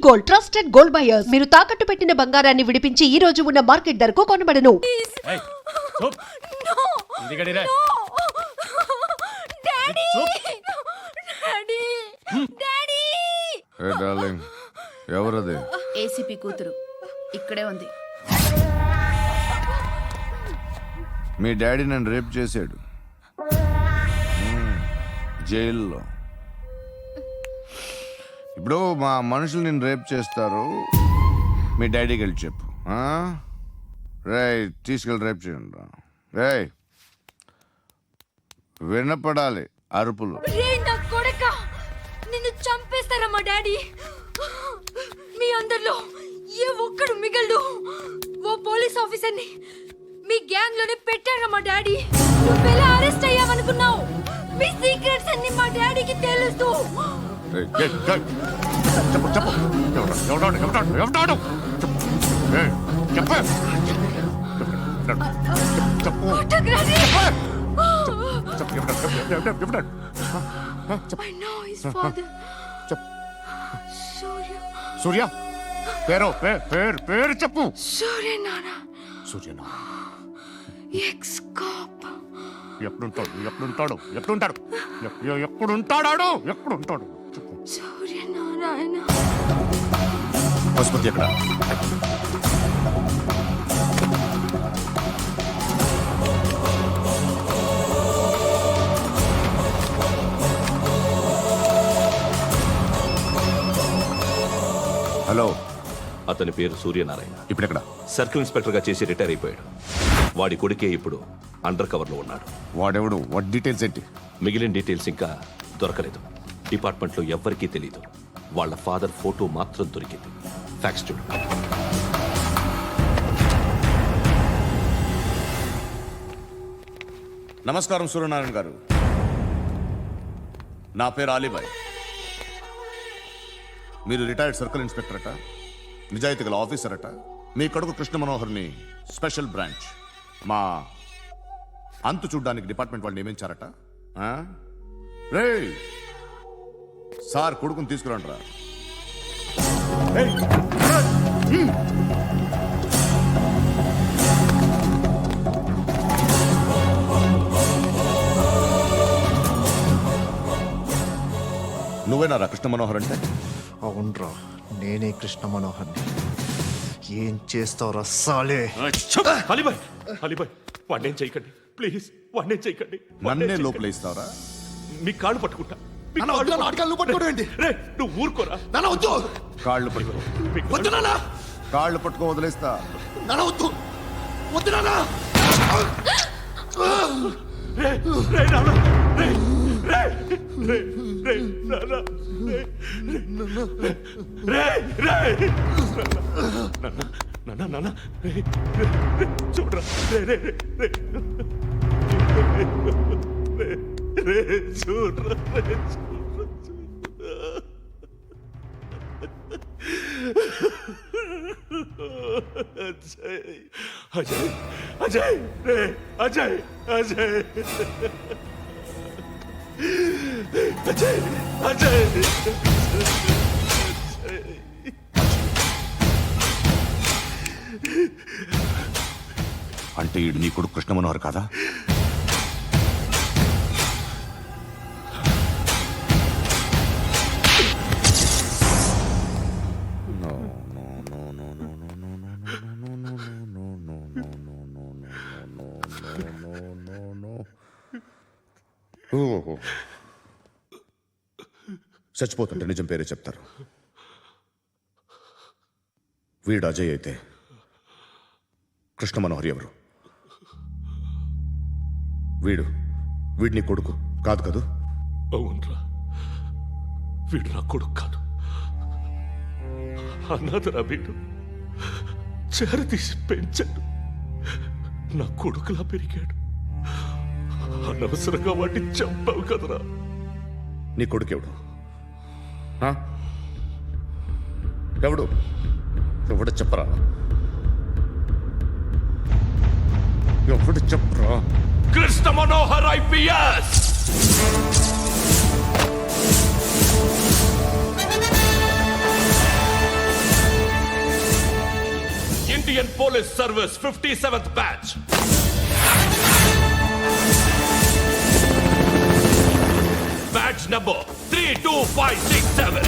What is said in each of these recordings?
Gold, trusted gold buyers. మీరు తాకట్టు పెట్టిన బంగారాన్ని విడిపించి ఈ రోజు ఉన్న మార్కెట్ ధరకు కొనబడను. ఏయ్, చూప్. ఇంటికి రా. డాడీ చూప్. డాడీ డాడీ ఏ డార్లింగ్, ఎవరది? ఏసీపీ కూతురు ఇక్కడే ఉంది. మీ డాడీ నన్ను రేప్ చేశాడు జైల్లో. ఇప్పుడు మా మనుషులు నేను రేప్ చేస్తారు, మీ డాడీకి వెళ్ళి చెప్పు. రే తీసుకెళ్ళి రేప్ చేయండి. రే వినపడాలి అరుపులు. రే నా కొడక, నిన్ను చంపేస్తారా మా డాడీ? మీ అందరిలో ఏ ఒక్కడు మిగలడు. ఓ పోలీస్ ఆఫీసర్ని మీ గ్యాంగ్ లోనే పెట్టారా మా డాడీ? నువ్వెలా అరెస్ట్ అయ్యావనుకున్నావు? మీ సీక్రెట్స్ అన్ని మా డాడీకి తెలుసు. రేయ్, ఏయ్, ఏయ్, చెప్పు చెప్పు ఎవడాడు ఏయ్, చెప్పు చెప్పు కొట్టకురాని. చెప్పు ఎవడాడు I know his father. చెప్పు. సూర్య. సూర్య పేరు చెప్పు. సూర్య నాన్న. సూర్యనా ఎక్స్ కాప్. ఎప్పుడుంటాడు చెప్పు. సూర్య నారాయణ. పశుపతి ఎక్కడ? హలో, అతని పేరు సూర్యనారాయణ. ఇప్పుడెక్కడ? సర్కిల్ ఇన్స్పెక్టర్ గా చేసి రిటైర్ అయిపోయాడు. వాడి కొడుకే ఇప్పుడు అండర్ కవర్ లో ఉన్నాడు. వాడెవడు? వాడి డీటెయిల్స్ ఏంటి? మిగిలిన డీటెయిల్స్ ఇంకా దొరకలేదు. డిపార్ట్మెంట్ లో ఎవ్వరికీ తెలియదు. వాళ్ళ ఫాదర్ ఫోటో మాత్రం దొరికింది. ఫ్యాక్స్ చూడు. నమస్కారం సూర్యనారాయణ గారు, నా పేరు అలీబాయ్. మీరు రిటైర్డ్ సర్కిల్ ఇన్స్పెక్టర్ అట, నిజాయితీ గల ఆఫీసర్ అట. మీ కొడుకు కృష్ణ మనోహర్ని స్పెషల్ బ్రాంచ్ మా అంతు చూడ్డానికి డిపార్ట్మెంట్ వాళ్ళు నియమించారట. రే సార్ కొడుకుని తీసుకురండి రా. నువ్వేనారా కృష్ణ మనోహర్ అంటే? అవునరా, నేనే కృష్ణ మనోహర్ని. ఏం చేస్తావురా సాలే? అలీబాయ్ వాడినేం చేయకండి ప్లీజ్, వాడినేం చేయకండి. నన్నే లోపల ఇస్తావరా? మీ కాళ్ళు పట్టుకుంటా. నువ్వు ఊరుకోరా. కాళ్ళు పట్టుకో. కాళ్ళు పట్టుకో వదిలేస్తా. రే నాన్న, రే నాన్న, నాన్న చూడరా. చూడరా. అజయ్ అజయ్ రే అజయ్ అజయ్ అజయ్ అజయ్ అంటే ఈడు నీ కొడుకు కృష్ణ మనోహర్ కాదా? చచ్చిపోతుంటే నిజం పేరే చెప్తారు. వీడు అజయ్ అయితే కృష్ణ మనోహర్ ఎవరు? వీడిని కొడుకు కాదు కదూ? అవునరా, వీడు నా కొడుకు కాదు. అన్నదరా వీడు. చేరతీసి పెంచాడు, నా కొడుకులా పెరిగాడు. అనవసరంగా వాడిని చంపావు కదరా. నీ కొడుకెవడు? ఎవడు? ఎవడు చెప్పరా? ఎవడు చెప్పరా? Krishna Manohar IPS. Indian Police Service 57th batch. Batch number 32567.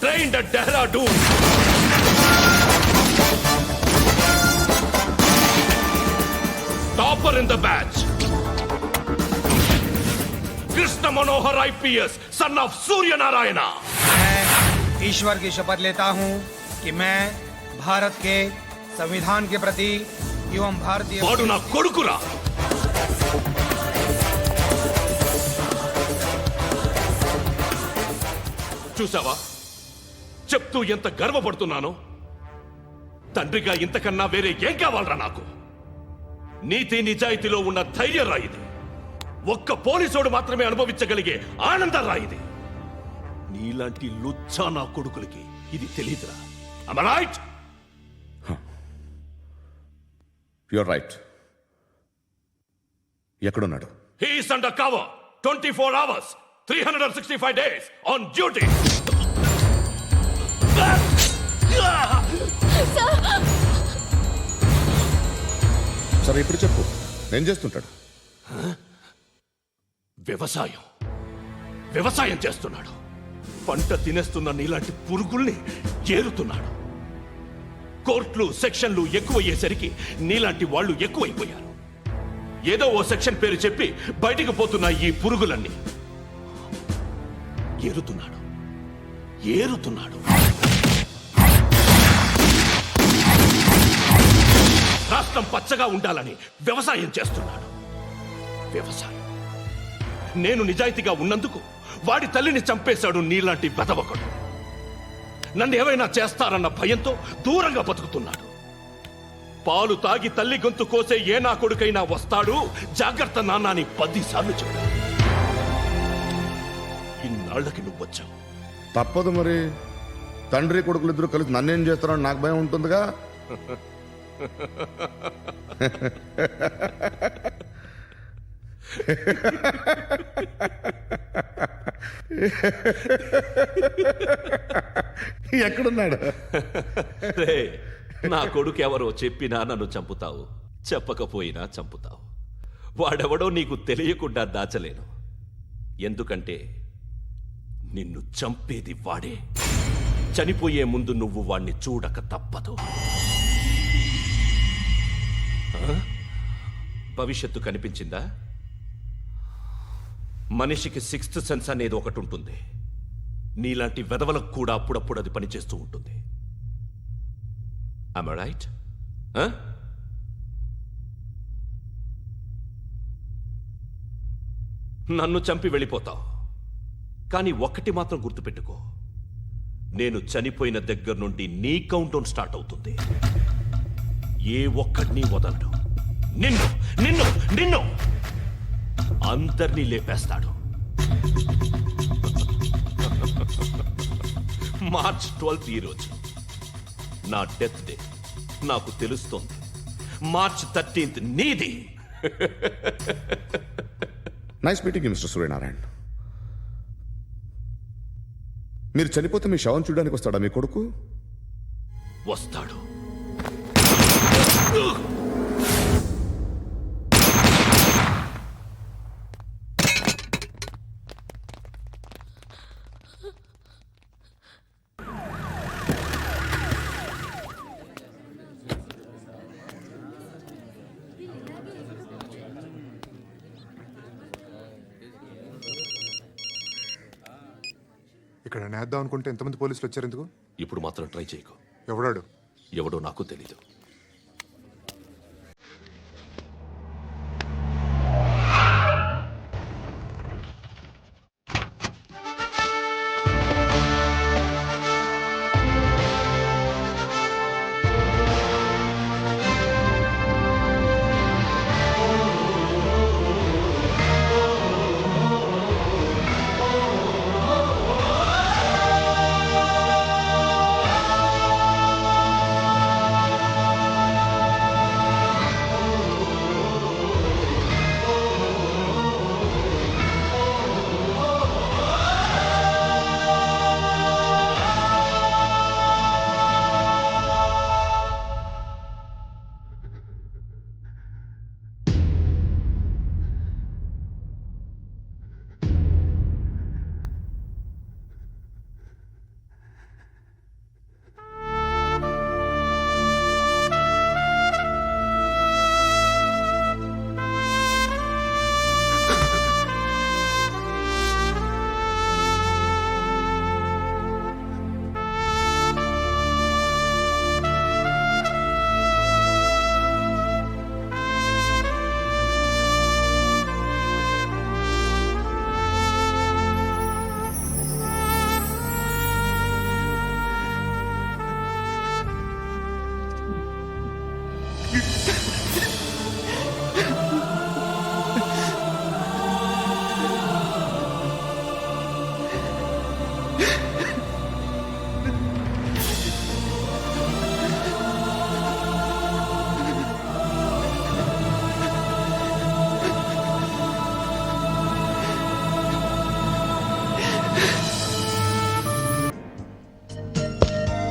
Trained at Dehradun. Topper in the batch. Krishna Manohar IPS, son of Surya Narayana. मैं ईश्वर की शपथ लेता हूं कि मैं भारत के संविधान के प्रति एवं भारतीय వాడు నా కొడుకురా. చూసావా చెప్తూ ఎంత గర్వపడుతున్నానో. తండ్రిగా ఇంతకన్నా వేరే ఏం కావాలరా నాకు? నీతి నిజాయితీలో ఉన్న ధైర్యం రా ఇది. ఒక్క పోలీసోడు మాత్రమే అనుభవించగలిగే ఆనందం రా ఇది. నీలాంటి లుచ్చా నా కొడుకులకి ఇది తెలీదురా. Am I right? You're right. ఎక్కడున్నాడు? He is under cover 24 hours 365 days on duty. సరే ఇప్పుడు చెప్పు, ఏం చేస్తుంటాడు? వ్యవసాయం చేస్తున్నాడు. పంట తినేస్తున్న నీలాంటి పురుగుల్ని ఏరుతున్నాడు. కోర్టులు సెక్షన్లు ఎక్కువయ్యేసరికి నీలాంటి వాళ్ళు ఎక్కువైపోయారు. ఏదో ఓ సెక్షన్ పేరు చెప్పి బయటికి పోతున్న ఈ పురుగులన్నీ ఏరుతున్నాడు. రాష్ట్రం పచ్చగా ఉండాలని వ్యవసాయం చేస్తున్నాడు. నేను నిజాయితీగా ఉన్నందుకు వాడి తల్లిని చంపేశాడు నీలాంటి బెదవకుడు. నన్ను ఏమైనా చేస్తారన్న భయంతో దూరంగా బతుకుతున్నాడు. పాలు తాగి తల్లి గొంతు కోసే ఏ నా కొడుకైనా వస్తాడు, జాగ్రత్త నాన్న అని 10 సార్లు చెప్పాడు. ఇన్నాళ్లకి నువ్వు వచ్చావు. తప్పదు మరి. తండ్రి కొడుకులు ఇద్దరు కలిసి నన్నేం చేస్తారని నాకు భయం ఉంటుందిగా. ఎక్కడున్నాడు? రే, నా కొడుకు ఎవరో చెప్పినా నన్ను చంపుతావు, చెప్పకపోయినా చంపుతావు. వాడెవడో నీకు తెలియకుండా దాచలేను. ఎందుకంటే నిన్ను చంపేది వాడే. చనిపోయే ముందు నువ్వు వాణ్ణి చూడక తప్పదు. భవిష్యత్తు కనిపించిందా? మనిషికి 6th సెన్స్ అనేది ఒకటి ఉంటుంది. నీలాంటి వెధవలకు కూడా అప్పుడప్పుడు అది పనిచేస్తూ ఉంటుంది. Am I right? నన్ను చంపి వెళ్ళిపోతావు. కానీ ఒక్కటి మాత్రం గుర్తుపెట్టుకో, నేను చనిపోయిన దగ్గర నుండి నీ కౌంటౌన్ స్టార్ట్ అవుతుంది. ఏ ఒక్కడిని వదలడు. నిన్ను నిన్ను నిన్ను అందరినీ లేపేస్తాడు. మార్చ్ 12 ఈ రోజు నా డెత్ డే. నాకు తెలుస్తోంది. మార్చ్ 13 నీది. Nice meeting mister Suryanarayana. మీరు చనిపోతే మీ శవం చూడడానికి వస్తాడా మీ కొడుకు? వస్తాడు. ఇక్కడ నేద్దాం అనుకుంటే ఎంతమంది పోలీసులు వచ్చారు ఎందుకు? ఇప్పుడు మాత్రం ట్రై చేయకు. ఎవడాడు? ఎవడో నాకు తెలీదు.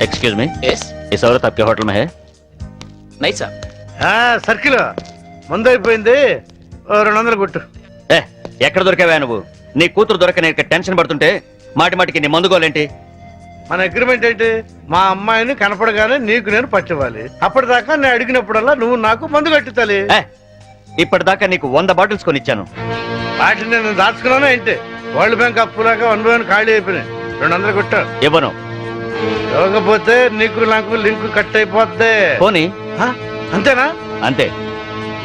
एक्सक्यूज मी, यस इस औरत आपके होटल में है? नहीं साहब. సర్కిల్ మందు అయిపోయింది 200 కొట్టు. ఏ ఎక్కడ దొరికావా నువ్వు? నీ కూతురు దొరకని టెన్షన్ పడుతుంటే మాటి మాటికి నీ మందుకోలేంటి? మన అగ్రిమెంట్ ఏంటి? మా అమ్మాయిని కనపడగానే నీకు నేను పట్టివ్వాలి. అప్పటిదాకా నేను అడిగినప్పుడల్లా నువ్వు నాకు మందు కట్టుతాలి. ఇప్పటిదాకా నీకు 100 బాటిల్స్ కొనిచ్చాను. వాటిని నేను దాచుకున్నాను ఏంటి? వరల్డ్ బ్యాంక్ అప్పులాగా 1 by 1 ఖాళీ అయిపోయినాయి. 200 కొట్టు. ఇవ్వను. ఇవ్వకపోతే నీకు నాకు లింక్ కట్ అయిపోద్ది. పోనీ. అంతేనా? అంతే.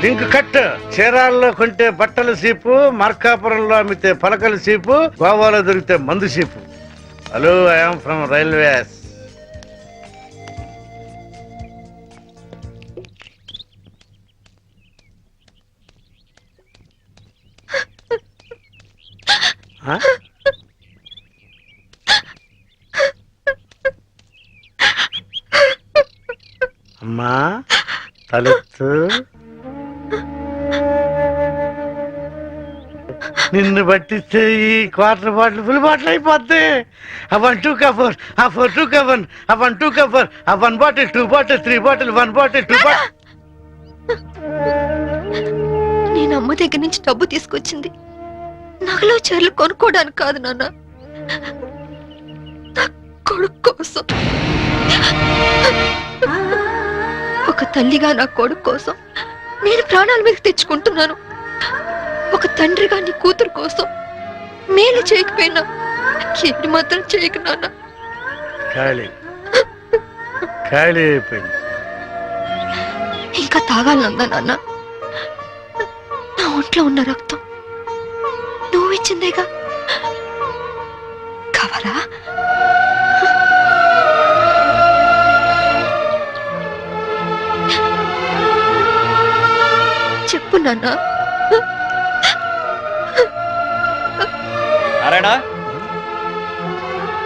Link cut. చీరాల్లో కొంటే బట్టల సీపు, మార్కాపురంలో అమ్మితే పలకల సీపు, గోవాలో దొరికితే మందు cheap. Hello, I am from railways. అమ్మా తలెత్తు. నిన్ను పట్టిస్తే ఈ క్వార్టర్ బాటిల్ ఫుల్ బాటిల్ అయిపోద్ది. ఆ 1 2 కవర్, ఆ 4 2 కవర్, ఆ 1 2 కవర్, ఆ 1 bottle 2 bottle 3 bottle 1 bottle 2 bottle. నేను అమ్మ దగ్గర నుంచి డబ్బు తీసుకొచ్చింది నగలు చీరలు కొనుక్కోవడానికి కాదు నాన్న, నా కొడుకు కోసం. ఒక తల్లిగా నా కొడుకు కోసం నేను ప్రాణాల మీద తెచ్చుకుంటున్నాను. ఒక తండ్రిగా నీ కూతురు కోసం మేలు చేయకపోయినా ఏడు మాత్రం చేయకు నాన్న. ఖాళీ ఖాళీ అయిపోయింది. ఇంకా తాగాలనుందా నాన్న? నా ఒంట్లో ఉన్న రక్తం నువ్వు ఇచ్చిందేగా. కావాలా? చెప్పు నాన్న. నారాయణ,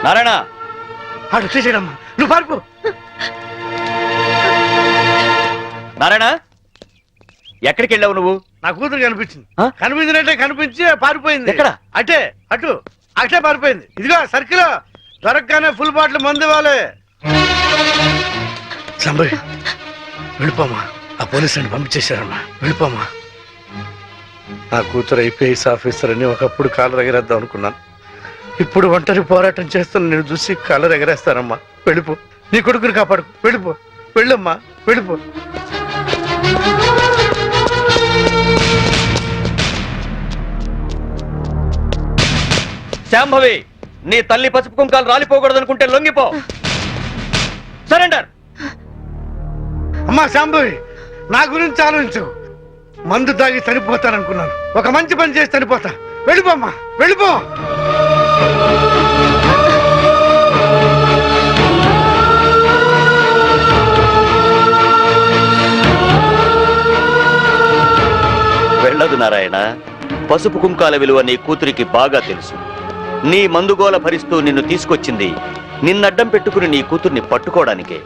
నారాయణ, అటు తీసేయడమ్మా, నువ్వు పారిపో. నారాయణ, ఎక్కడికి వెళ్ళావు నువ్వు? నా కూతురు కనిపించింది. కనిపించినట్టే కనిపించి పారిపోయింది. ఎక్కడ? అటే అటు అటే పారిపోయింది. ఇదిగో సర్కిల్ దొరకగానే ఫుల్ బాటిల్ మందు ఇవ్వాలి. సంబరి వెళ్ళిపోమా, ఆ పోలీసుని పంపించేశారమ్మా, వెళ్ళిపోమా. నా కూతురు ఐపీఎస్ ఆఫీసర్ అని ఒకప్పుడు కాలర్ ఎగరేద్దాం అనుకున్నాను. ఇప్పుడు ఒంటరి పోరాటం చేస్తున్న నేను చూసి కాలర్ ఎగరేస్తానమ్మా. వెళ్ళిపో, నీ కొడుకుని కాపాడు. వెళ్ళిపో, వెళ్ళమ్మా, వెళ్ళిపో. శాంభవి, నీ తల్లి పసుపు కుంకాలు రాలిపోకూడదనుకుంటే లొంగిపో. సరెండర్. అమ్మా శాంభవి, నా గురించి ఆలోచించు. మందు తాగి చనిపోతాననుకున్నాను, ఒక మంచి పని చేసి చనిపోతా. వెళ్ళిపోమ్మా, వెళ్ళిపో. వెళ్ళదు నారాయణ. పసుపు కుంకాల విలువ నీ కూతురికి బాగా తెలుసు. నీ మందుగోల భరిస్తూ నిన్ను తీసుకొచ్చింది నిన్నడ్డం పెట్టుకుని నీ కూతుర్ని పట్టుకోవడానికే.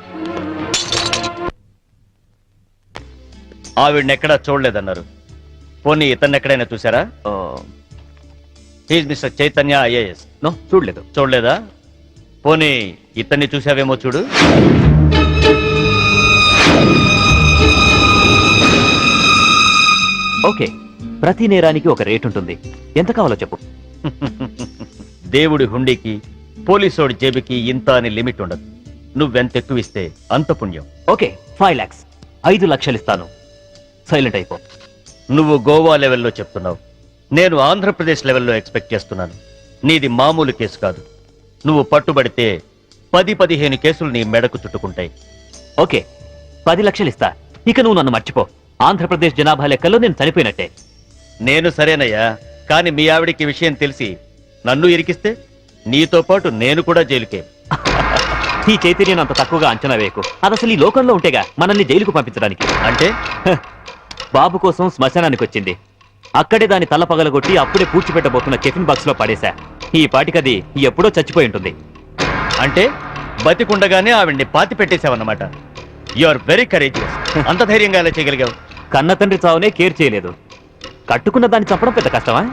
ఆవిడనెక్కడా చూడలేదన్నారు. పోనీ ఇతన్నెక్కడైనా చూసారా? He's mister Chaitanya IAS. No, చూడలేదు. చూడలేదా? పోనీ ఇతన్ని చూసావేమో చూడు. ఓకే, ప్రతి నేరానికి ఒక రేట్ ఉంటుంది. ఎంత కావాలో చెప్పు. దేవుడి హుండీకి పోలీసోడి జేబుకి ఇంత అని లిమిట్ ఉండదు. నువ్వెంత ఎక్కువ ఇస్తే అంత పుణ్యం. ఓకే, 5 lakhs, 5 లక్షలు ఇస్తాను. సైలెంట్ అయిపో. నువ్వు గోవా లెవెల్లో చెప్తున్నావు, నేను ఆంధ్రప్రదేశ్ లెవెల్లో ఎక్స్పెక్ట్ చేస్తున్నాను. నీది మామూలు కేసు కాదు. నువ్వు పట్టుబడితే 10-15 కేసులు నీ మెడకు చుట్టుకుంటాయి. ఓకే, 10 లక్షలు ఇస్తా. ఇక నువ్వు నన్ను మర్చిపో. ఆంధ్రప్రదేశ్ జనాభా లెక్కల్లో నేను చనిపోయినట్టే. నేను సరేనయ్యా, కానీ మీ ఆవిడికి విషయం తెలిసి నన్ను ఇరికిస్తే నీతో పాటు నేను కూడా జైలుకే. ఈ చైతన్యం అంత తక్కువగా అంచనా వేయకు. అది అసలు ఈ లోకంలో ఉంటేగా మనల్ని జైలుకు పంపించడానికి. అంటే బాబు కోసం శ్మశానానికి వచ్చింది. అక్కడే దాని తల పగలగొట్టి అప్పుడే పూడ్చిపెట్టబోతున్న టిఫిన్ బాక్స్ లో పడేశా. ఈ పాటికది ఎప్పుడో చచ్చిపోయి ఉంటుంది. అంటే బతికుండగానే ఆవిడ్ని పాతి పెట్టేశావన్నమాట. You are very courageous. అంత ధైర్యంగా ఎలా చేయగలిగావు? కన్న తండ్రి చావునే కేర్ చేయలేదు. కట్టుకున్న దాన్ని చంపడం పెద్ద కష్టమా?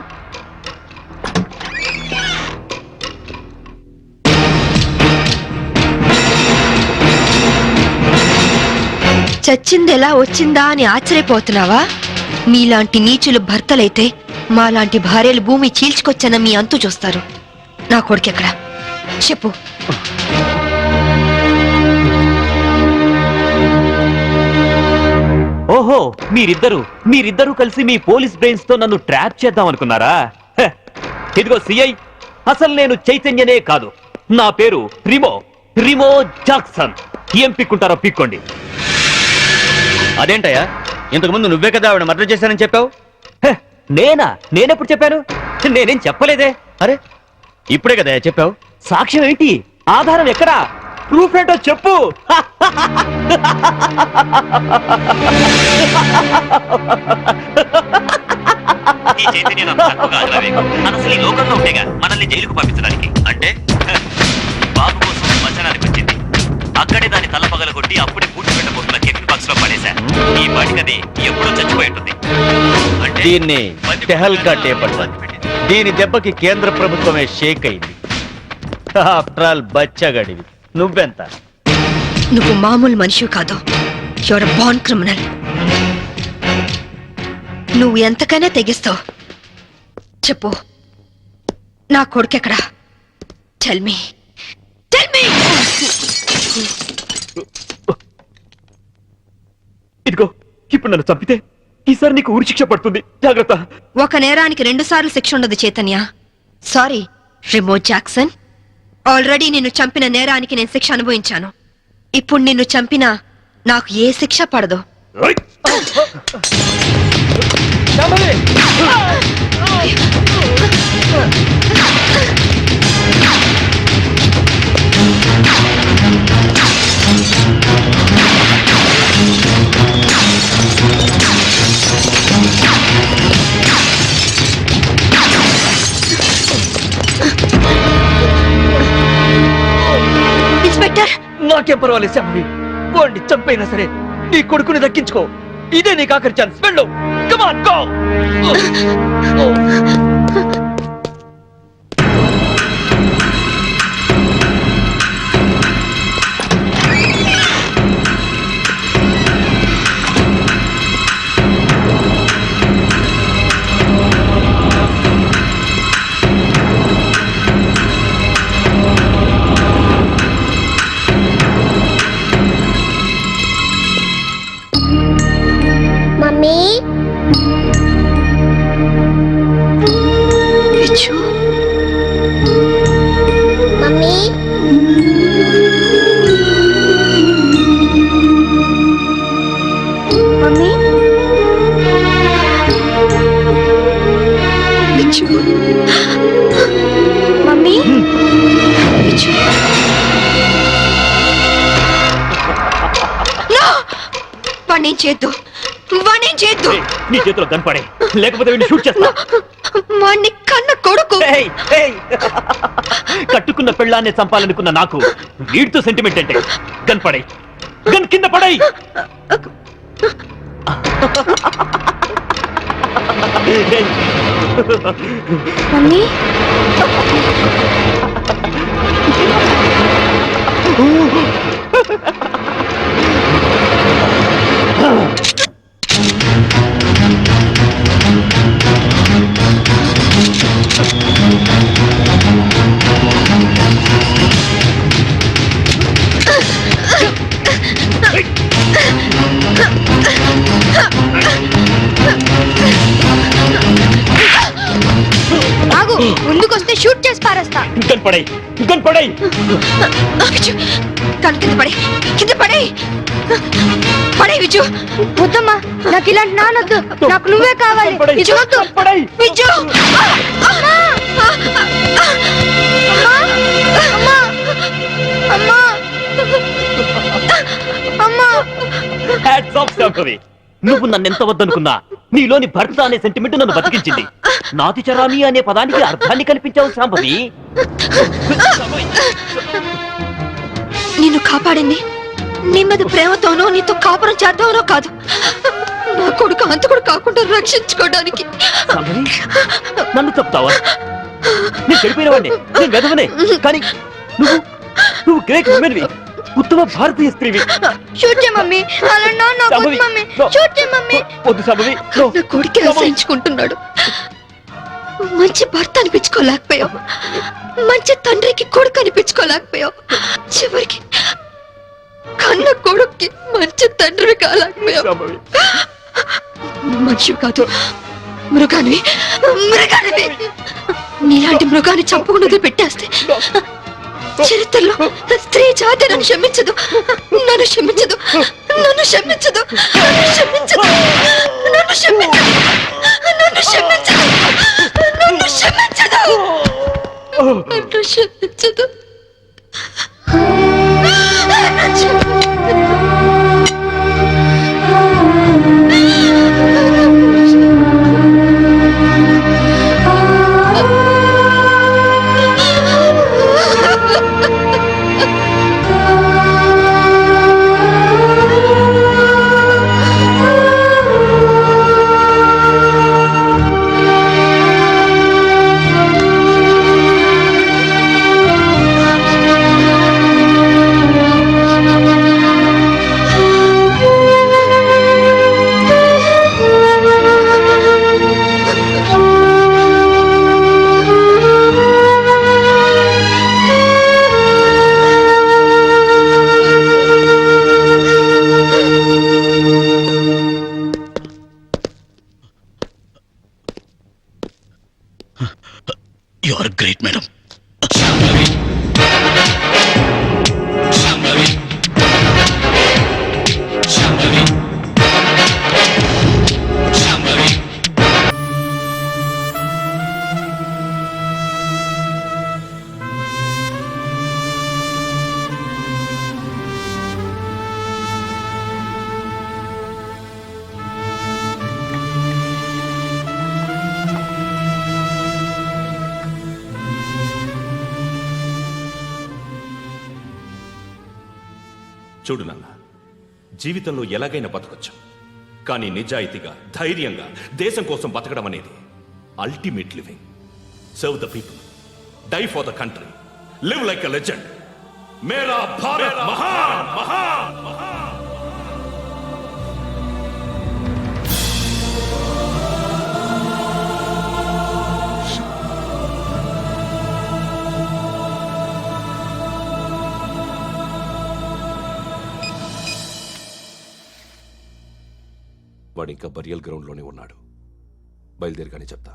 చచ్చింది ఎలా వచ్చిందా అని ఆశ్చర్యపోతున్నావా? మీలాంటి నీచులు భర్తలైతే మాలాంటి భార్యలు భూమి చీల్చుకొచ్చన్న మీ అంతు చూస్తారు. నా కొడుకెక్కడ చెప్పు. ఓహో, మీరిద్దరూ కలిసి మీ పోలీస్ బ్రెయిన్స్ తో నన్ను ట్రాప్ చేద్దాం అనుకున్నారా? హె, ఇదిగో సిఐ, అసలు నేను చైతన్యనే కాదు. నా పేరు రిమో జాక్సన్. ఏం పిక్కుంటారో పిక్కోండి. అదేంటయ్యా, ఇంతకుముందు నువ్వే కదా ఆవిడ మర్డర్ చేశానని చెప్పావు. హె, నేనెప్పుడు చెప్పాను? నేనేం చెప్పలేదే. అరే, ఇప్పుడే కదా చెప్పావు. సాక్ష్యం ఏంటి? ఆధారం ఎక్కడా? ప్రూఫ్ ఏంటో చెప్పు. అసలు ఈ లోకంలో ఉండేగా మనల్ని జైలుకు పంపించడానికి. అంటే బాబు కోసం శ్మశానానికి వచ్చింది. అక్కడే దాని తల పగలగొట్టి అప్పుడే పూడ్చిపెట్టబోతున్న కెఫిన్ బాక్స్ లో పడేశా. ఈ పాటికది ఎప్పుడో చచ్చిపోయి ఉంటుంది. అంటే దీన్ని టెహల్కా టేప్ అంటారు. దీని దెబ్బకి కేంద్ర ప్రభుత్వమే షేక్ అయింది. ఆఫ్టర్ ఆల్ బచ్చగాడివి. నువ్వెంత? నువ్వు మామూలు మనిషి కాదు. Your born criminal. నువ్వు ఎంతకైనా తెగిస్తావు. చెప్పు, నా కొడుకెక్కడా? Tell me. ఇదిగో, ఇప్పుడు నన్ను చంపితే ఈసారి నీకు ఉరి శిక్ష పడుతుంది. జాగ్రత్త. ఒక నేరానికి 2 సార్లు శిక్ష ఉండదు Chaitanya. Sorry Remo Jackson. Already నిన్ను చంపిన నేరానికి నేను శిక్ష అనుభవించాను. ఇప్పుడు నిన్ను చంపినా నాకు ఏ శిక్ష పడదు. ఇన్స్పెక్టర్, నాకేం పర్వాలేదు శాంభవి. పోండి, చంపైనా సరే నీ కొడుకుని దక్కించుకో. ఇదే నీకు ఆఖరి ఛాన్స్. వెళ్ళు. Come on, go. వాణ్ణి చేద్దు. నీ చేతిలో కనపడే, లేకపోతే వీడిని షూట్ చేస్తా. వాణ్ణి కన్న కొడుకు. కట్టుకున్న పెళ్ళాన్ని చంపాలనుకున్న నాకు వీడితో సెంటిమెంట్ అంటే. కనపడే, గన్ కింద పడై. మమ్మీ, ఆగు. ముందుకొస్తే షూట్ చేసి పారేస్తా. కనపడే, కనపడే. కను కింద పడే, కింద పడే, పడే విజు. వద్దమ్మా, నాకు ఇలాంటి నానొద్దు. నాకు నువ్వే కావాలి. విజు వద్దు. విజు, అమ్మా, అమ్మా, అమ్మా, అమ్మా. Hats off Shambhavi. నువ్వు నన్ను ఎంత వద్దనుకున్నా నీలోని భర్త అనే సెంటిమెంట్ నన్ను బతికించింది. నాతి చరామి అనే పదానికి అర్థాన్ని కల్పించావు శాంభవి. నిన్ను కాపాడింది నీ మీద ప్రేమతోనో నీతో కాపురం చేద్దామనో కాదు. నా కొడుకు అంతకుడు కాకుండా రక్షించుకోవడానికి. శాంభవి, నన్ను చెప్తావా? నేను చెడిపోయిన వాడిని, నేను వెదవనే. కానీ నువ్వు గ్రేట్ ఉమెన్వి. ఉత్తమ భారతీయ స్త్రీవి. షూట్ చేయ మమ్మీ, అలా నా సంభవి. Mummy, No. షూట్ చేయ మమ్మీ. వద్దు సంభవి. No. నా కొడుకు అసహించుకుంటున్నాడు. మంచి భర్త అనిపించుకోలేకపోయావు, మంచి తండ్రికి కొడుకు అనిపించుకోలేకపోయావు, చివరికి కన్న కొడుక్కి మంచి తండ్రి కాలేకపోయావు. సంభవి. మనిషి కాదు, మృగానివి, మృగానివి. నీలాంటి మృగాన్ని చంపుకున్నది పెట్టేస్తే చరిత్రలో స్త్రీ జాతి నన్ను క్షమించదు, నన్ను క్షమించదు, నన్ను క్షమించదు, నన్ను క్షమించదు, నన్ను క్షమించదు, నన్ను క్షమించదు, నన్ను క్షమించదు, నన్ను క్షమించదు, నన్ను క్షమించదు. You are great, madam. చూడు నాన్న, జీవితంలో ఎలాగైనా బతకొచ్చు, కానీ నిజాయితీగా ధైర్యంగా దేశం కోసం బతకడం అనేది ultimate living. Serve the people, die for the country, live like a legend. మేరా భారత్ మహాన్ మహాన్ మహాన్. వాడు ఇంకా బరియల్ గ్రౌండ్లోనే ఉన్నాడు. బయలుదేరగానే చెప్తా.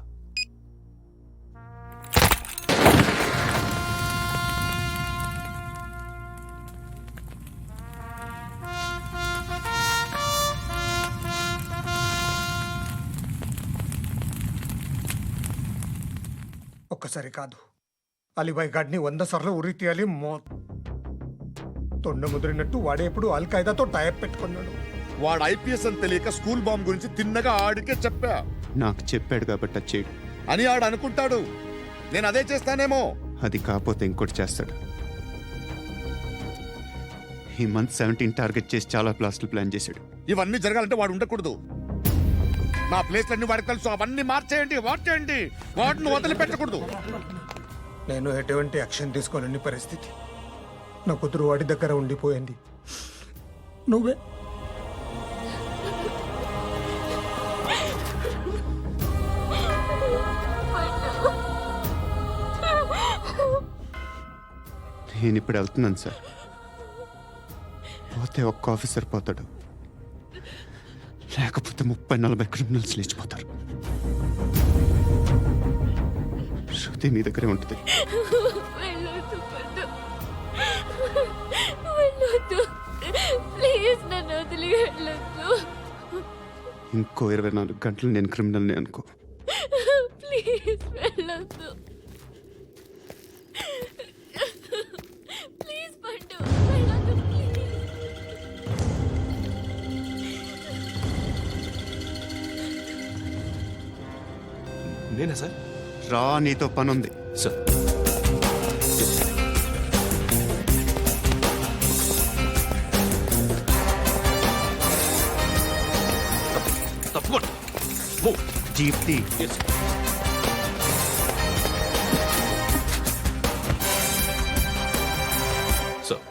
ఒక్కసారి కాదు, అలీబాయ్ గాడిని 100 సార్లు ఉరి తీయాలి. తొండ ముదిరినట్టు వాడేప్పుడు అల్ ఖైదాతో టైప్ పెట్టుకున్నాడు. వాడు ఐపీఎస్ అని తెలియక స్కూల్ బాంబ్ గురించి తిన్నగా ఆడికే చెప్పా. నాకు చెప్పాడు కాబట్టి అది చేయడు. అని ఆడు అనుకుంటాడు నేను అదే చేస్తానేమో. అది కాకపోతే ఇంకోటి చేస్తాడు. ఈ మంత్ 17 టార్గెట్ చేసి చాలా ప్లాస్టులు ప్లాన్ చేశాడు. ఇవన్నీ జరగాలంటే వాడు ఉండకూడదు. నా ప్లేస్లన్నీ వాడికి తెలుసు. అవన్నీ మార్చేయండి, వార్చేయండి. వాటిని వదిలిపెట్టకూడదు. నేను ఎటువంటి యాక్షన్ తీసుకోలేని పరిస్థితి. నా కూతురు వాడి దగ్గర ఉండిపోయింది. నువ్వే నేను ఇప్పుడు వెళ్తున్నాను సార్. పోతే ఒక్క ఆఫీసర్ పోతాడు, లేకపోతే 30-40 క్రిమినల్స్ లేచిపోతారు. శృతి మీ దగ్గరే ఉంటుంది. ఇంకో 24 గంటలు నేను క్రిమినల్ని అనుకో. ప్లీజ్ వెళ్ళొద్దు. ప్లీజ్ పండు, వెళ్ళొద్దు ప్లీజ్. నేనా సార్? రా, నీతో పని ఉంది. సార్ తప్పకుండా. జీప్తి సార్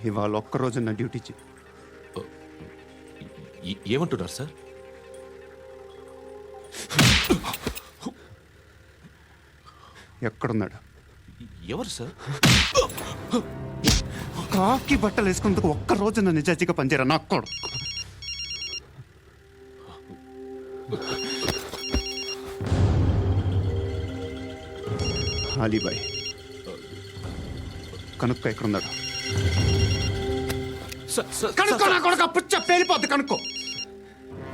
ఇవాళ ఒక్కరోజు నా డ్యూటీ ఏమంటున్నారు సార్? ఎక్కడున్నాడు? ఎవరు సార్? కాకి బట్టలు వేసుకున్నందుకు ఒక్కరోజు నా నిజాయితీగా పనిచేయరా నా కొడుకు. అలీబాయ్ కనుక్కో ఎక్కడున్నాడు? కనుక్కో నా కొడుకు, పుచ్చ పేలిపోద్ది. కనుక్కో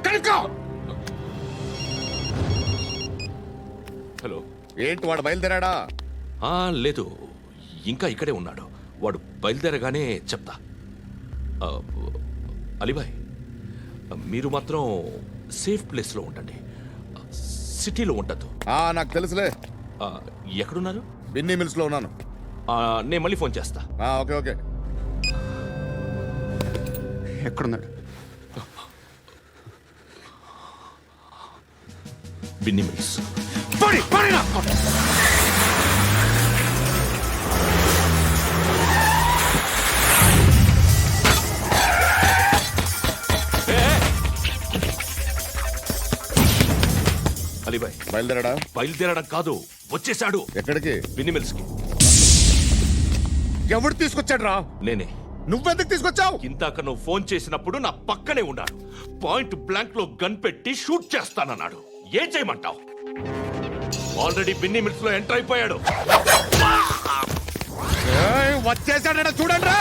కనుక్కో. హలో. ఏంటి వాడు బయలుదేరాడా? లేదు, ఇంకా ఇక్కడే ఉన్నాడు. వాడు బయలుదేరగానే చెప్తా. అలీబాయ్, మీరు మాత్రం సేఫ్ ప్లేస్లో ఉండండి, సిటీలో ఉండద్దు. నాకు తెలుసులే. ఎక్కడున్నారు? బిన్నీ మిల్స్ లో ఉన్నాను. నేను మళ్ళీ ఫోన్ చేస్తా. Okay okay. ఎక్కడున్నాడు? బిన్నీ మిల్స్. అలీబాయ్ బయలుదేరాడా? బయలుదేరడం కాదు, వచ్చేశాడు. ఎక్కడికి? బిన్నీ మిల్స్ కి. ఎవడు తీసుకొచ్చాడు రా? నేనే. నువ్వెందుకు తీసుకొచ్చావు? ఇందాక నువ్వు ఫోన్ చేసినప్పుడు నా పక్కనే ఉన్నాడు. పాయింట్ బ్లాంక్ లో గన్ పెట్టి షూట్ చేస్తానన్నాడు. ఏం చేయమంటావు? ఆల్రెడీ బిన్నీ మిల్స్ లో ఎంటర్ అయిపోయాడు. వచ్చేసాడ చూడండి రా.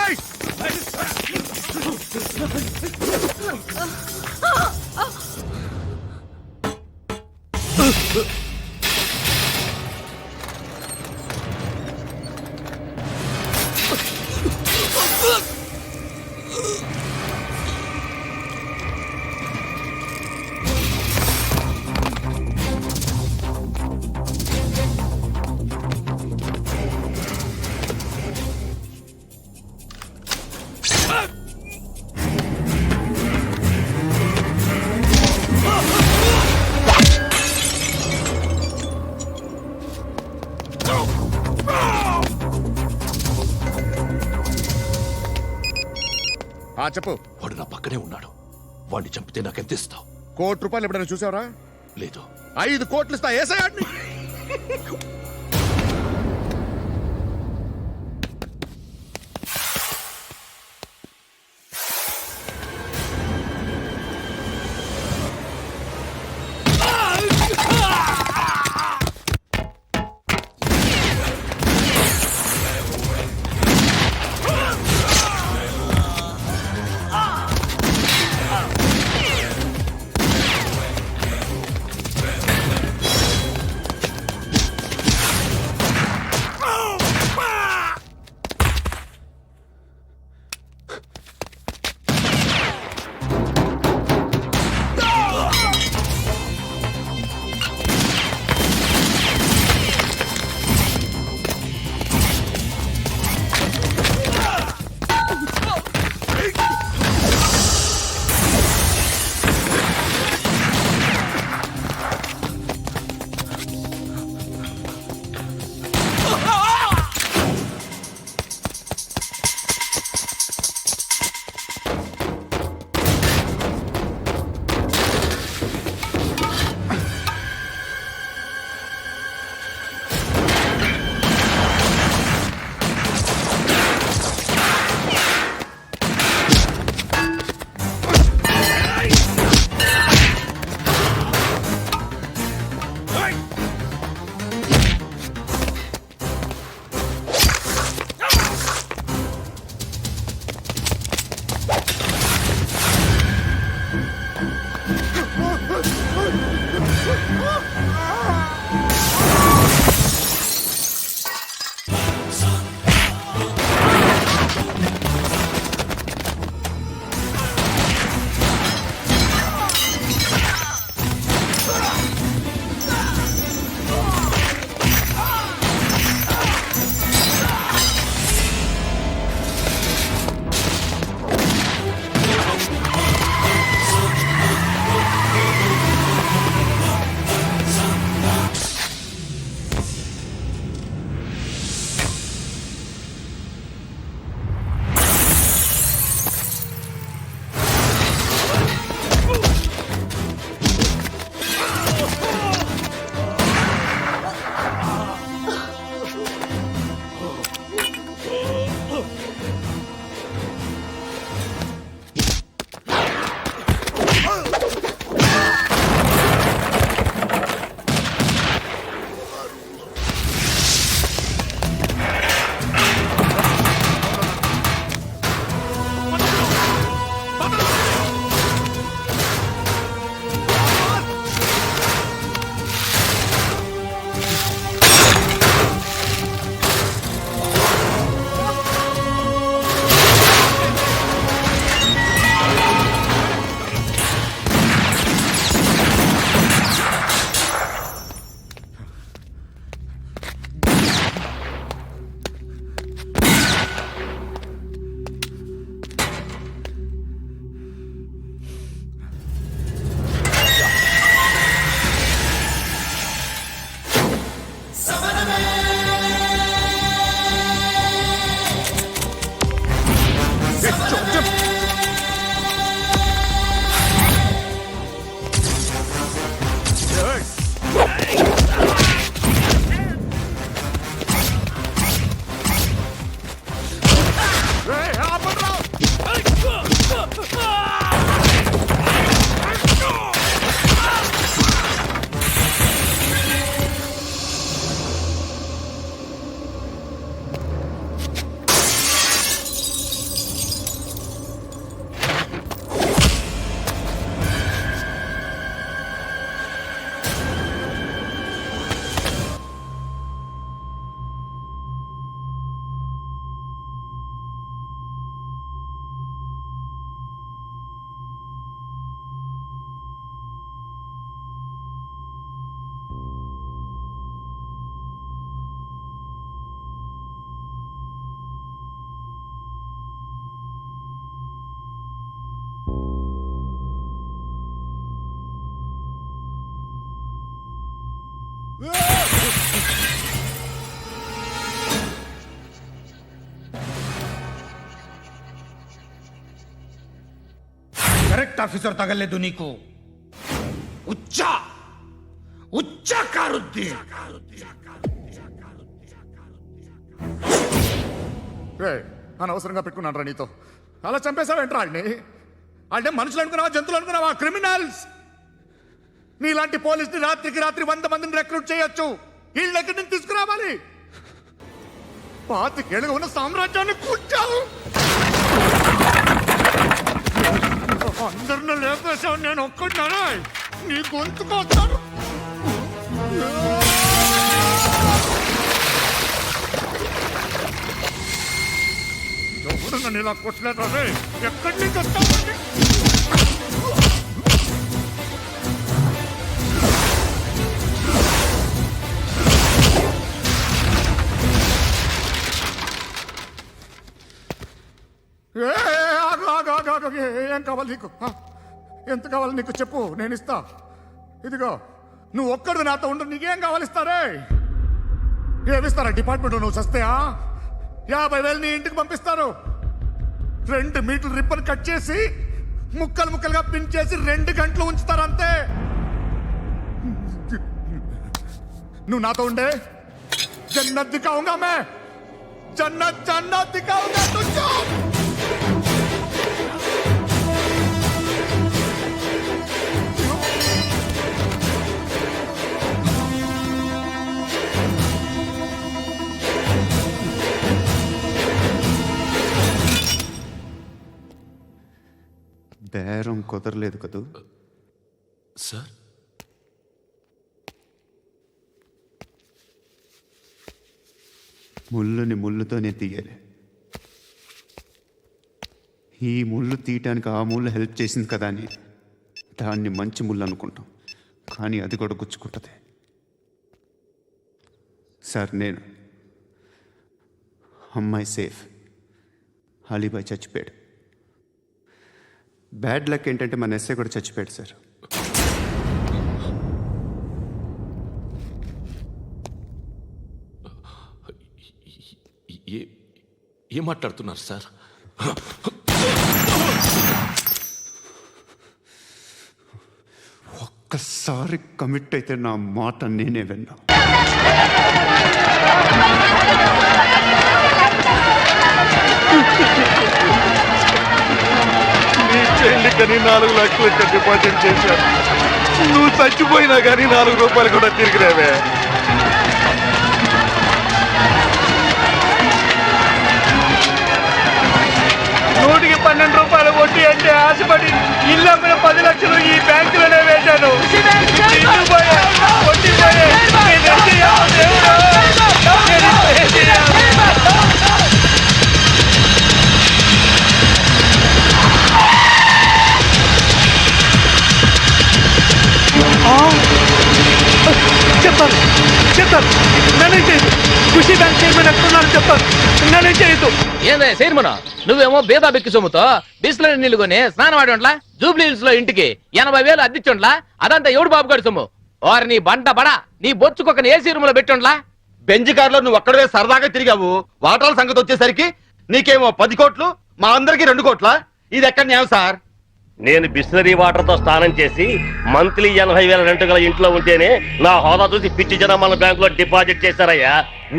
చెప్పు. వాడు నా పక్కనే ఉన్నాడు. వాడిని చంపితే నాకెంత ఇస్తావు? ₹1,00,00,000 ఎప్పుడైనా చూసావరా? లేదు. 5 కోట్లు ఇస్తా. ఏసయాడిని. కరెక్ట్ ఆఫీసర్ తగలేదు నీకు. ఉచ్చా ఉచ్చా కారుద్ది. అనవసరంగా పెట్టుకున్నాను రా నీతో. అలా చంపేశావేంట్రా వాళ్ళని? వాళ్ళే మనుషులు అనుకున్నావా, జంతువులు అనుకున్నావా? క్రిమినల్స్. నీలాంటి పోలీసుని రాత్రికి రాత్రి 100 మందిని రిక్రూట్ చేయొచ్చు. వీళ్ళ దగ్గర నుంచి తీసుకురావాలి. 25 ఏళ్ళుగా ఉన్న సామ్రాజ్యాన్ని కూర్చావు. అందరిని లేపేశావు, నేను ఒక్కడినారా? నీ గొంతుకొస్తాను. ఎవరు నన్ను ఇలా కొట్టలేదా? ఎక్కడి నుంచి వస్తామండి? ఏం కావాలి నీకు? ఎంత కావాలి నీకు చెప్పు, నేను ఇస్తా. ఇదిగో నువ్వు ఒక్కడు నాతో ఉండు. నీకేం కావాలి? ఇస్తారే. ఏమిస్తారా డిపార్ట్మెంట్? నువ్వు చస్తేయా 50,000 నీ ఇంటికి పంపిస్తారు. 2 మీటర్లు రిబ్బన్ కట్ చేసి ముక్కలు ముక్కలుగా పిన్ చేసి 2 గంటలు ఉంచుతారు అంతే. నువ్వు నాతో ఉండే. జన్నత్ దిఖాऊंगा मैं, జన్నత్ జన్నత్ దిఖాऊंगा तुझको. బేరం కుదరలేదు కదూ సార్? ముళ్ళుని ముళ్ళుతోనే తీయాలి. ఈ ముళ్ళు తీయటానికి ఆ ముళ్ళు హెల్ప్ చేసింది కదా అని దాన్ని మంచి ముళ్ళు అనుకుంటాం, కానీ అది కూడా గుచ్చుకుంటుంది. సార్, నేను అమ్మాయి సేఫ్, అలీబాయ్ చచ్చిపోయాడు. బ్యాడ్ లక్ ఏంటంటే మన ఎస్ఐ కూడా చచ్చిపోయాడు సార్. ఏం మాట్లాడుతున్నారు సార్? ఒక్కసారి కమిట్ అయితే నా మాట నేనే విన్నా. నీ చెల్లి కానీ 4 లక్షలు డిపాజిట్ చేశాను. నువ్వు చచ్చిపోయినా కానీ 4 రూపాయలు కూడా తిరిగి రావే. నూటికి 12 రూపాయలు వడ్డీ అంటే ఆశపడి ఇల్లు అమ్మిన 10 లక్షలు ఈ బ్యాంకులోనే వేశాను. ఇల్లు పోయే, వడ్డీ పోయే. నేనేం చేయాలి దేవుడా? నేనేం చేయాలి? చెప్తాను నేనే చేయదు. ఖుషి బ్యాంక్ చైర్మన్ ఎక్కడున్నారు చెప్తాను. నేనే చేయదు. ఏందే చైర్మన్, నువ్వేమో బేదా బెక్కి సొమ్ముతో బిస్లరీ నీళ్లు కొని స్నానం ఆడి జూబ్లీ హిల్స్ లో ఇంటికి 80,000 అద్దిచ్చుండ్లా. అదంతా ఎవడు బాబు గారి సొమ్ము? వారు నీ బంట బడా నీ బొచ్చుకొక ఏసీ రూమ్ లో పెట్టుండ్లా. బెంజ్ కార్ లో నువ్వు అక్కడే సరదాగా తిరిగావు. వాటాల సంగతి వచ్చేసరికి నీకేమో 10 కోట్లు, మా అందరికి 2 కోట్ల. ఇది ఎక్కడ న్యాయం సార్? నేను బిస్లరీ వాటర్ తో స్నానం చేసి మంత్లీ 80,000 రెంట్ గల ఇంట్లో ఉంటేనే నా హోదా చూసి పిచ్చి జనం మన బ్యాంకులో డిపాజిట్ చేశారయ్యా.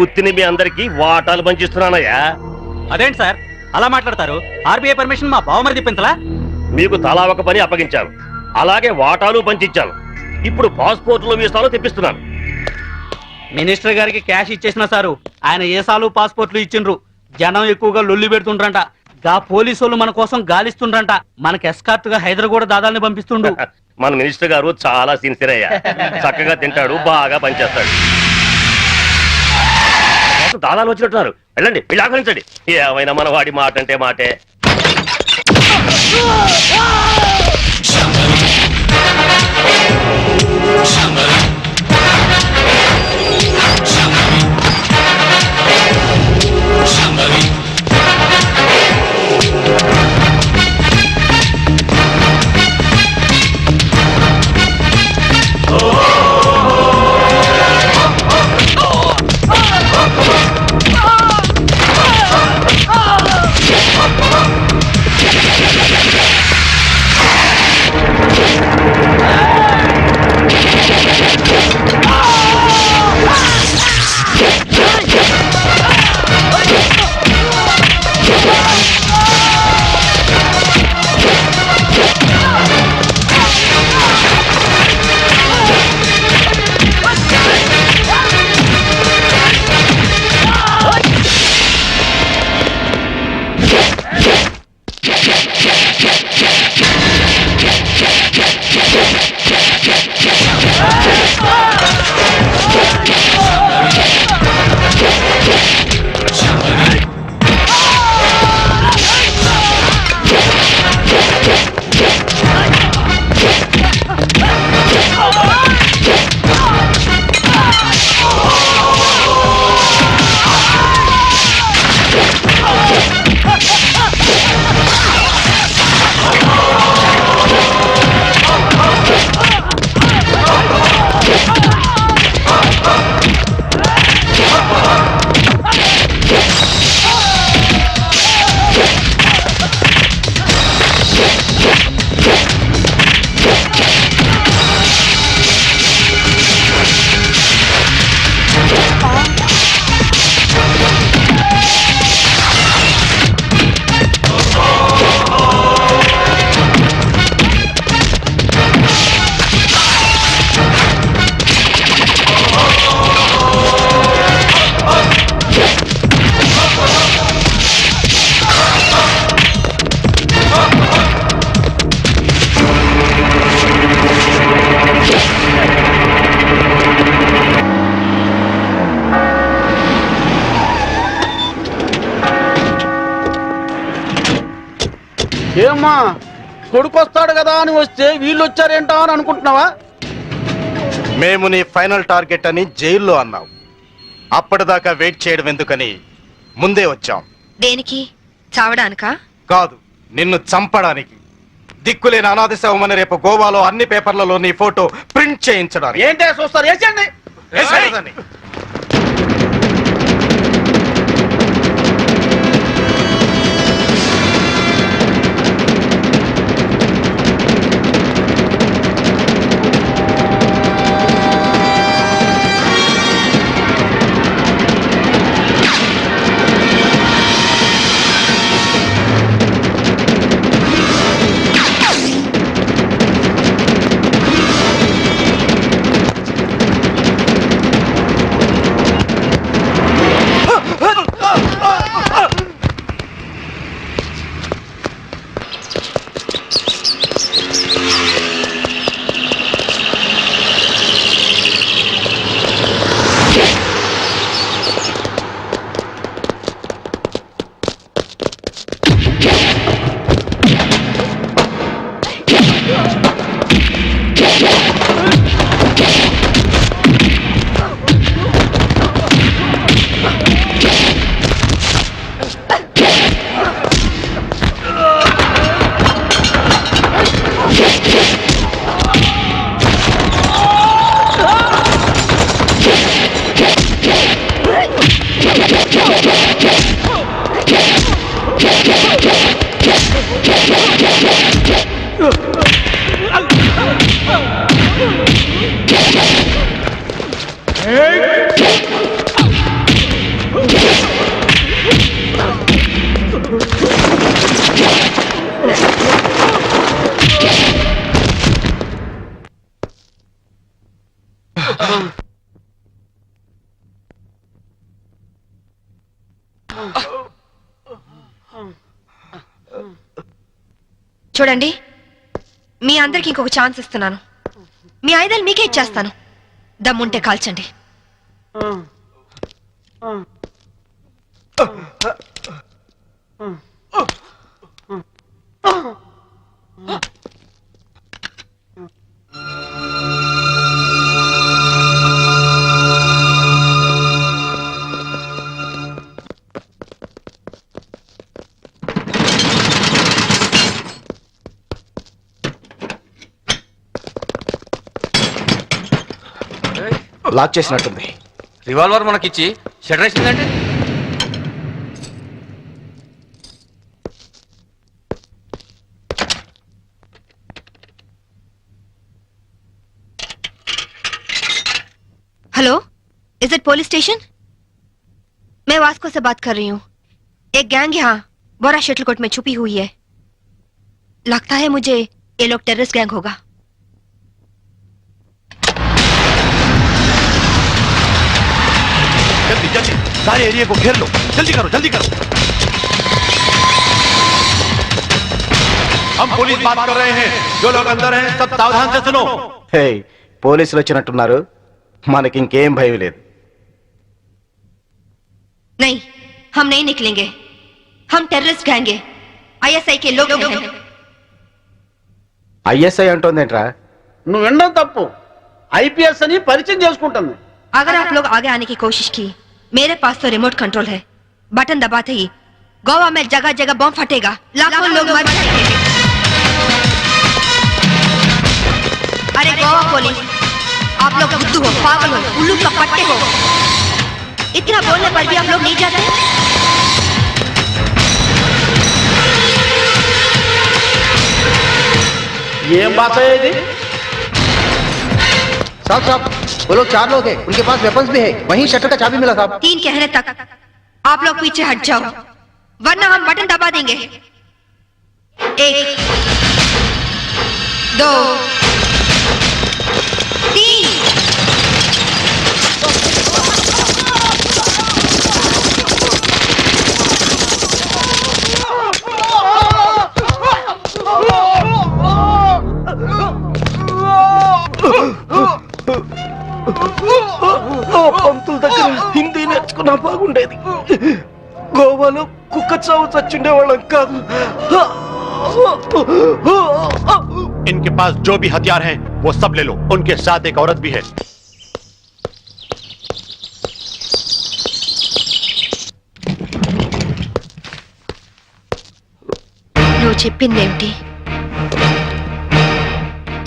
ఉత్తిని మీ అందరికి వాటాలు పంచిస్తున్నానయ్యా. అదేంటి సార్ అలా మాట్లాడతారు? ఆర్బీఐ పర్మిషన్ మా బావమరిది పెంచలా? మీకు తలా ఒక పని అప్పగించాను, అలాగే వాటాలు పంచిచ్చాను. ఇప్పుడు పాస్పోర్ట్లు వీసాలు తెప్పిస్తున్నాను. మినిస్టర్ గారికి క్యాష్ ఇచ్చేసిన సారు ఆయన ఏసాలు పాస్పోర్ట్లు ఇచ్చిండ్రు. జనం ఎక్కువగా లొల్లి పెడుతుండ్రంట. గా పోలీసు మన కోసం గాలిస్తుండ్రంట. మనకి ఎస్కార్ట్ గా హైదరాబాద్ దాదాల్ని పంపిస్తుండ్రు. మన మినిస్టర్ గారు చాలా సిన్సియర్ అయ్యా. చక్కగా తింటాడు, బాగా పనిచేస్తాడు. దాదాలు వచ్చినట్టున్నారు. వెళ్ళండి, వెళ్ళి ఆహ్వానించండి. ఏమైనా మన వాడి మాట అంటే మాటే. ఏమ్మా కొడుకు వస్తాడు కదా అని వస్తే వీళ్ళు వచ్చారేంటా అని అనుకుంటున్నావా? మేము నీ ఫైనల్ టార్గెట్ అని జైల్లో అన్నావు. అప్పటిదాకా వెయిట్ చేయడం ఎందుకని ముందే వచ్చాం. దేనికి? చావడానికా? కాదు, నిన్ను చంపడానికి. దిక్కులేని అనాథ శవమని రేపు గోవాలో అన్ని పేపర్లలో నీ ఫోటో ప్రింట్ చేయించడానికి. ఏంటే చూస్తారు? వేసేయండి. వేసేయలేదని. చూడండి, మీ అందరికి ఇంకొక ఛాన్స్ ఇస్తున్నాను. మీ ఆయుధాలు మీకే ఇచ్చేస్తాను. దమ్ముంటే కాల్చండి. లాక్ చేసినట్టుంది. రివాల్వర్ మనకిచ్చి షెటర్ వేసిందంటే hello, is it police station? मैं वास्को से बात कर रही हूँ. एक गैंग यहाँ बोरा शटलकोट में छुपी हुई है. लगता है मुझे ये लोग टेररिस्ट गैंग होगा. जल्दी जल्दी सारे एरिया को घेर लो. जल्दी करो जल्दी करो. हम पुलिस बात कर रहे हैं जो लोग अंदर हैं सब सावधान से सुनो హే పోలీసులు వచ్చినట్టున్నారు మనకి ఇంకేం భయం లేదు नहीं हम नहीं निकलेंगे हम टेररिस्ट गैंग हैं आईएसआई के लोग हैं ఐఎస్ఐ అంటోందేంట్రా నువ్వు వినడం తప్పు ఐపీఎస్ అని పరిచయం చేసుకుంటుంది अगर आप लोग आगे आने की कोशिश की मेरे पास तो रिमोट कंट्रोल है बटन दबाते ही गोवा में जगह जगह बम फटेगा लाखों लोग मर जाएंगे अरे गोवा पुलिस आप लोग बुद्धू हो पागल हो उल्लू का पट्टे हो इतना बोलने पर भी आप लोग नहीं जाते ఏం భాష ఇది साहब साहब वो लोग 4 लोग हैं उनके पास वेपन्स भी है वहीं शटर का चाबी मिला साहब 3 कहने तक आप लोग पीछे हट जाओ वरना हम बटन दबा देंगे 1 2 3 పంతుల దగ్గర హిందీ నేర్చుకున్నా బాగుండేది గోవాలో కుక్క చావు చచ్చుండే వాళ్ళం కాదు इनके पास जो भी हथियार हैं वो सब ले लो उनके साथ एक औरत भी है నువ్వు చెప్పిందేమిటి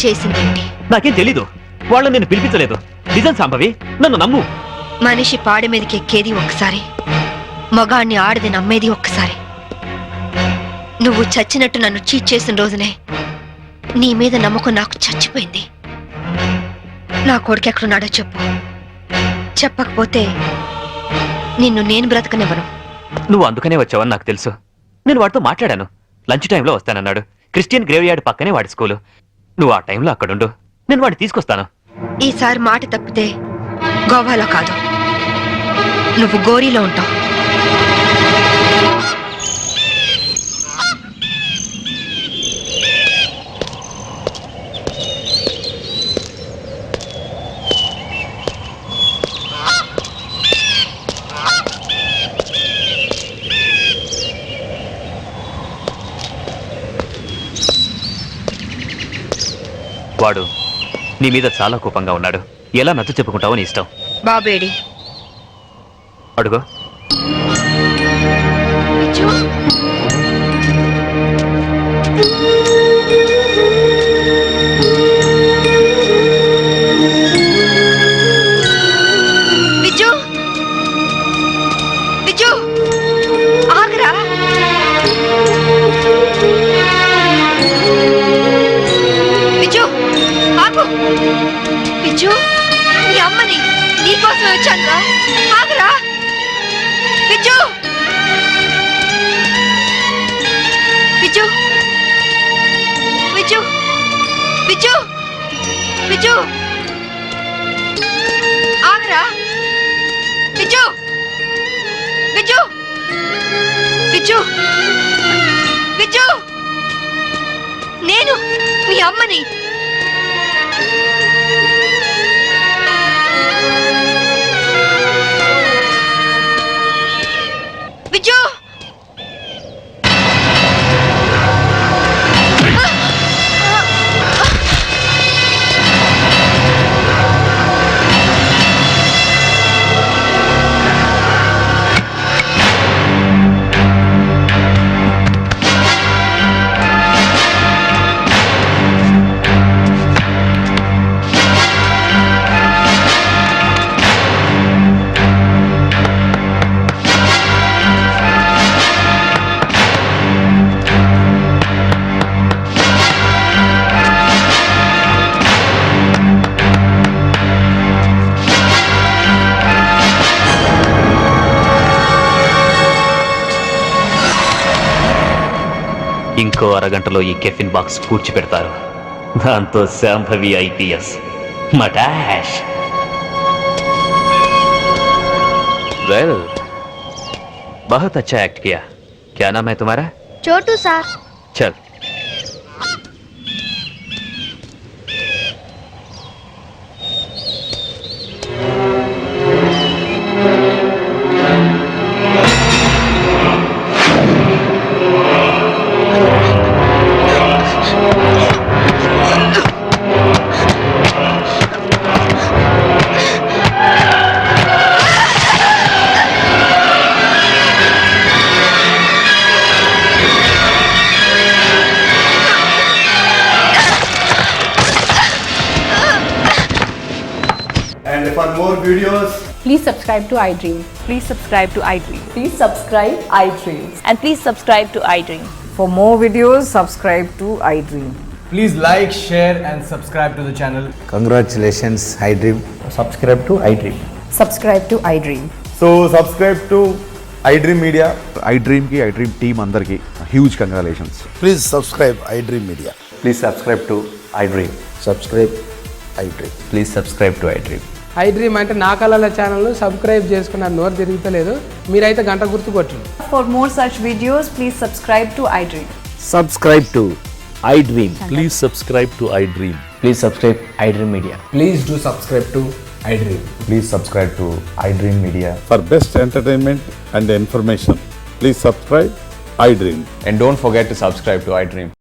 చేసిందేమిటి నాకేం తెలీదు వాళ్ళని నేను పిలిపించలేదు నిజం సంభవి నన్ను నమ్ము మనిషి పాడి మీదకి ఎక్కేది ఒక్కసారి మగాణ్ణి ఆడది నమ్మేది ఒక్కసారి నువ్వు చచ్చినట్టు నన్ను చీట్ చేసిన రోజునే నీ మీద నమ్మకం నాకు చచ్చిపోయింది నా కొడుకు ఎక్కడున్నాడో చెప్పు చెప్పకపోతే నిన్ను నేను బ్రతకనివ్వను నువ్వు అందుకనే వచ్చావని నాకు తెలుసు నేను వాడితో మాట్లాడాను లంచ్ టైంలో వస్తానన్నాడు క్రిస్టియన్ గ్రేవ్ యార్డ్ పక్కనే వాడి స్కూలు నువ్వు ఆ టైంలో అక్కడుండు నేను వాడిని తీసుకొస్తాను ఈసారి మాట తప్పితే గోవాలో కాదు నువ్వు గోరీలో ఉంటావు వాడు నీ మీద చాలా కోపంగా ఉన్నాడు ఎలా నచ్చ చెప్పుకుంటావో నీ ఇష్టం బాబేడి అడుగు విజు విజు ఆగరా విజు ఆగు విజు నీ అమ్మని నీకోసమే వచ్చానురా ఆగరా విజు విజు విజు విజు విజు ఆగరా విజు విజు విజు విజు నేను మీ అమ్మని విజు ఇంకో అరగంటలో ఈ కెఫిన్ బాక్స్ పూడ్చిపెడతారు దాంతో శాంభవి ఐపీఎస్ మటాష్ वेल बहुत अच्छा एक्ट किया क्या नाम है तुम्हारा छोटू सर चल videos. Please subscribe to iDream. Please subscribe to iDream. Please subscribe iDream. And please subscribe to iDream. For more videos, subscribe to iDream. Please like, share, and subscribe to the channel. Congratulations iDream. Subscribe to iDream. Subscribe to iDream. So subscribe to iDream Media. iDream కి iDream team అందరికి huge congratulations. Please subscribe iDream media. Please subscribe to iDream. Subscribe iDream. Please subscribe to iDream. iDream అంటే నా కళల channel subscribe చేసుకున్నారు, నోరు తిరుగుతలేదు. మీరైతే గంట గుర్తు కొట్టండి. For more such videos, please subscribe to iDream. Subscribe to iDream. Please subscribe to iDream. Please subscribe iDream Media. Please do subscribe to iDream. Please subscribe to iDream media. For best entertainment and information, please subscribe iDream. And don't forget to subscribe to iDream.